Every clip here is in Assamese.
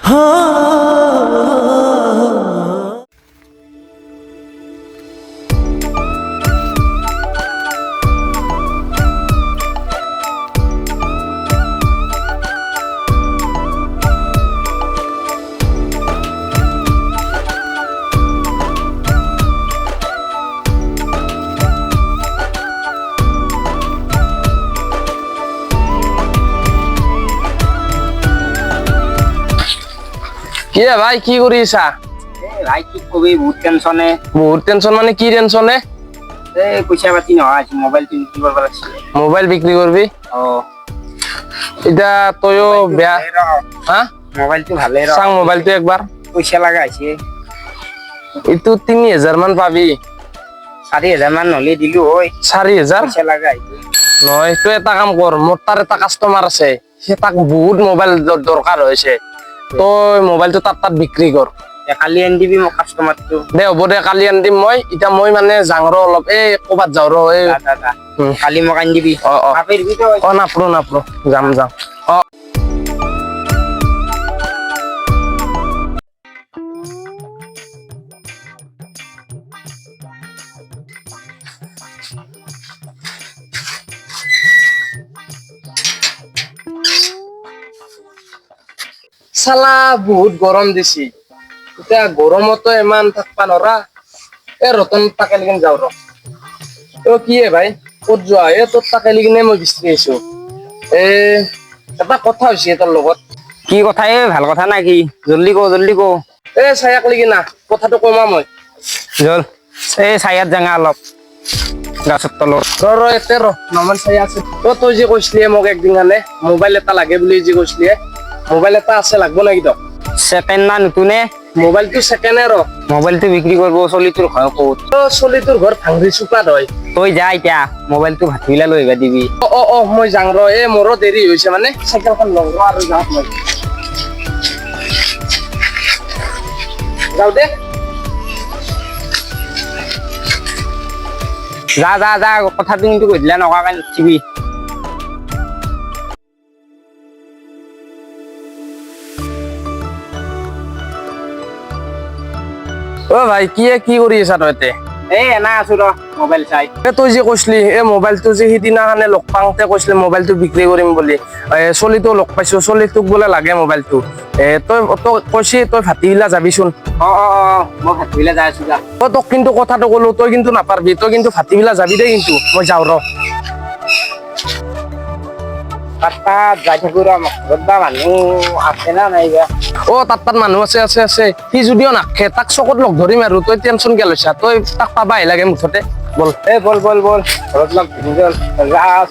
কি ভাই কি কৰিছা? ভাই কি কবি বহুত টেনশনে। বহুত টেনশন মানে কি টেনশনে? পইচা পাতি নহয়, মোবাইলটো বিক্রি করব লাগছে। মোবাইল বিক্রি করবি? এটা তয়ো বেয়া। হ্যাঁ মোবাইলটো ভালে র। চাং মোবাইলটো একবার। পয়সা লাগা আছে। এইটো 3000 মান পাবি। 4000 মান হলে দিলু হয়। 4000? পয়সা লাগা আছে। নহয় তুই এটা কাম কৰ, মোৰ তাৰ এটা কাস্টমাৰ আছে, সে তাক বহুত মোবাইল দৰকাৰ হৈছে, তই মোবাইলটো তাত বিক্ৰী কৰ। কালি আনি দিবি মোক কাস্টমাৰটো। দে হ'ব দে, কালি আনি দিম মই। এতিয়া মই মানে যাং ৰ অলপ, এই ক'বাত যাওঁ ৰ। এই কালি মোক আনি দিবি। নাপৰো যাম চালা বহুত গৰম দিছি, এতিয়া গৰমতো ইমান থাকবা নৰা। ৰতন তাকে লিগিন যাওঁ ৰ। কি ভাই ক'ত যোৱা? তোৰ তাকে লিগিনে মই বিচাৰি আছো। এটা কথা হৈছে তোৰ লগত। কি কথা? ভাল কথা না কি? জলদি কো। চায়াক লিগি না, কথাটো কমা মই। জল চায়াত জাঙা অলপ গাছৰ তলত। ৰ এতে ৰ নমান চাই আছে। তই যে কৈছিলি মোক একদিন কাৰণে মোবাইল এটা লাগে বুলি যে কৈছিলি, মোবাইল এটা আছে, লাগব নেকি তোক? সেকেন্ড না নতুনে? মোবাইলটো সেকেন্ডে ৰ। মোবাইলটো বিক্ৰি কৰবো, চলিটোৰ ঘৰ ক'ত? চলিটোৰ ঘৰ ভাংৰি চুকাত হয়। তই যা এতিয়া, মোবাইলটো ভাতিবিলা লৈ আহিবা দিবি। মই যাং ৰ, মোৰো দেৰি হৈছে মানে, চাইকেলখন লওঁ ৰ আৰু যাওঁ মই। যাওঁ দে। যা কথাটো কিন্তু কৈ দিলা নকৰাকে নুঠিবি। ভাই কি কৰি আছা তই এতিয়া? এনা আছো ৰ, মোবাইল চাই। তই যে কৈছিলি মোবাইলটো যে সিদিনাখনে লগ পাওঁতে কৈছিলি মোবাইলটো বিক্ৰী কৰিম বুলি, চলিটো লগ পাইছো, চলিটোক বোলে লাগে মোবাইলটো। তই কৈছি তই ভাতিবিলা যাবিচোন। মই ভাতিবিলা যাই আছো যা। তোক কিন্তু কথাটো কলো, তই কিন্তু নাপাৰবি, তই কিন্তু ভাতিবিলা যাবি দেই। কিন্তু মই যাওঁ ৰ। তাত যাই থাকো ৰ, মানুহ আছে না নাই বা? তাত মানুহ আছে। সি যদিও নাখে, তাক চকত লগ ধৰিম আৰু। তই টেনচন কিয় লৈছা? তই তাক পাবাই লাগে মুঠতে। বল বল ঘৰত লগ ধৰি যা,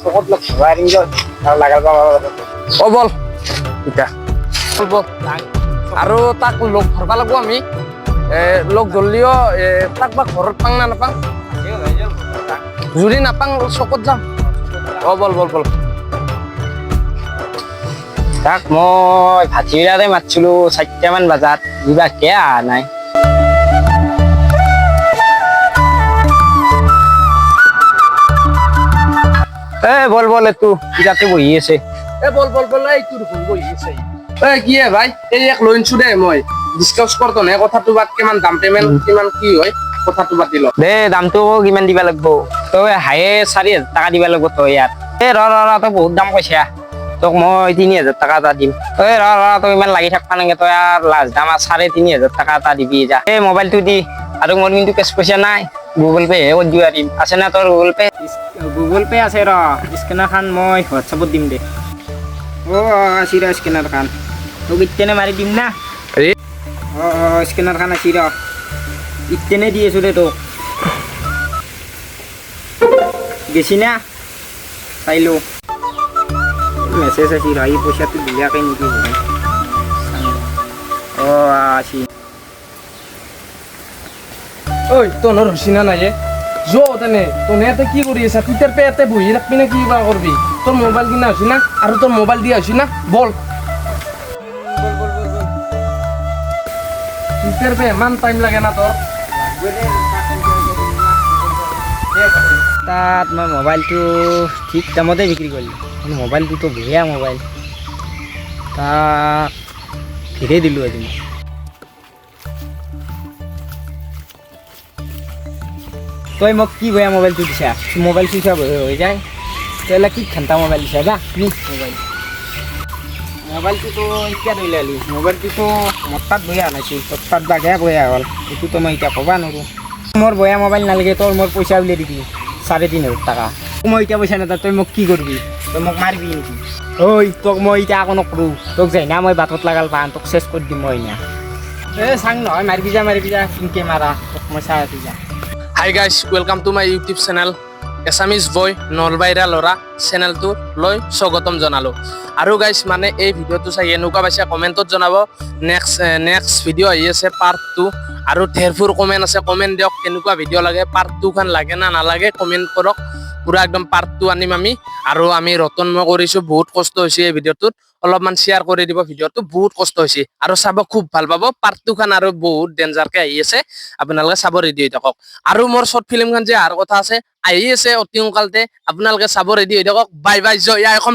চকত লগ ধৰাই দিম যল লাগাল বল এতিয়া বল। আৰু তাক লগ ধৰবা লাগব আমি। লগ ধৰলিও তাক বা ঘৰত পাং না নাপাং? যদি নাপাং চকত যাম। বল তাক মই ভাতিবিলাতে মাতিছিলো 4টা মান বজাত, দিবা কিয় অহা নাই? বল এইটো ইয়াতে বহি আছে। বল এইটো দেখোন বহি আছে। কি ভাই, এক লৈ আনছো দে, মই ডিছকাছ কৰতো নে কথাটো, বাদ কিমান দাম পেমেণ্ট কিমান কি হয় কথাটো পাতি ল। দে দামটো কিমান দিবা লাগব? তই হায়ে 4000 টাকা দিবা লাগব তই ইয়াত। ৰ তই বহুত দাম কৈছা, তোক মই 3000 টাকা এটা দিম। ৰ তই ইমান লাগি থাকবা নাগে, তই আৰু লাষ্ট দাম 3500 টাকা এটা দিবি যা। মোবাইলটো দি, আৰু মোৰ কিন্তু কেছ পইচা নাই, গুগল পে হে কৰি দিব পাৰিম। আছে না তোৰ গুগল পে? গুগল পে আছে ৰ, স্কেনাৰখন মই হোৱাটছআপত দিম দে। আছে ৰ স্কেনাৰখন, তোক ইতেনে মাৰি দিম না। স্কেনাৰখন আছে ৰ, ইতেনে দি আছো দে তোক। গেছি না চাইলো, মেছেজ আছে ৰ, এই পইচাটো দিলাকে নেকি? আছে। তোনৰ হৈছি না নাই? তেনে তনে কি কৰি আছা? তুই তাৰ পেতে বহি ৰাখবি নে কিবা কৰবি? তোৰ মোবাইল কিনা হৈছি না, আৰু তোৰ মোবাইল দিয়া হৈছি না? বল তুই পে ইমান টাইম লাগে না তোৰ? তাত মই মোবাইলটো ঠিক দামতে বিক্ৰী কৰিলোঁ, মোবাইলটোতো বেয়া মোবাইল। তাক হিৰে দিলোঁ আজি মই। তই মোক কি বেয়া মোবাইলটো দিছা? মোবাইল চুইচ অফ হৈ যায়, তই এলা কি ঘণ্টা মোবাইল দিছা যা নি মোবাইল। মোবাইলটোতো এতিয়া ধৰি লালি, মোবাইলটোতো মোৰ তাত বয়া নাছিল, তোৰ তাত বাঘে বয়া হ'ল, এইটোতো মই এতিয়া ক'বা নোৱাৰোঁ। মোৰ বয়া মোবাইল নালাগে, তোৰ মোৰ পইচা উলিয়াই দিবি 3,500 টাকা। মই এতিয়া পইচা নাথাক, তই মোক কি কৰিবি? তই মোক মাৰিবি নেকি? ঐ তোক মই এতিয়া একো নকৰোঁ, তোক যাই না মই বাটত লাগাল পাম, তোক চেছ কৰি দিম মই এতিয়া। চাং নহয় মাৰিবি যা কিনকে মাৰা, তোক মই চাই আছোঁ যা। Hi guys, welcome to my YouTube channel Assamese boy নলবাৰীৰা ল'ৰা চেনেলটো লৈ স্বাগতম জনালোঁ। আৰু গাইজ মানে এই ভিডিঅ'টো চাই এনেকুৱা পাইছে কমেণ্টত জনাব। নেক্সট ভিডিঅ' আহি আছে পাৰ্ট 2, আৰু ঢেৰফুৰ কমেণ্ট আছে, কমেণ্ট দিয়ক কেনেকুৱা ভিডিঅ' লাগে, পাৰ্ট 2 খান লাগে না নালাগে কমেণ্ট কৰক। পুৰা একদম পাৰ্ট 2 আনিম আমি। আৰু আমি ৰতন মই কৰিছোঁ, বহুত কষ্ট হৈছে এই ভিডিঅ'টোত, অলপমান শ্বেয়াৰ কৰি দিব ভিডিঅ'টো, বহুত কষ্ট হৈছে আৰু চাব খুব ভাল পাব। পাৰ্ট 2 খান আৰু বহুত ডেঞ্জাৰকে আহি আছে, আপোনালোকে চাব ৰেডি হৈ থাকক। আৰু মোৰ শ্বৰ্ট ফিল্মখন যে অহাৰ কথা আছে, আহি আছে অতি সোনকালতে, আপোনালোকে চাব ৰেডি হৈ থাকক। বাই বাই, জয় আই অসম।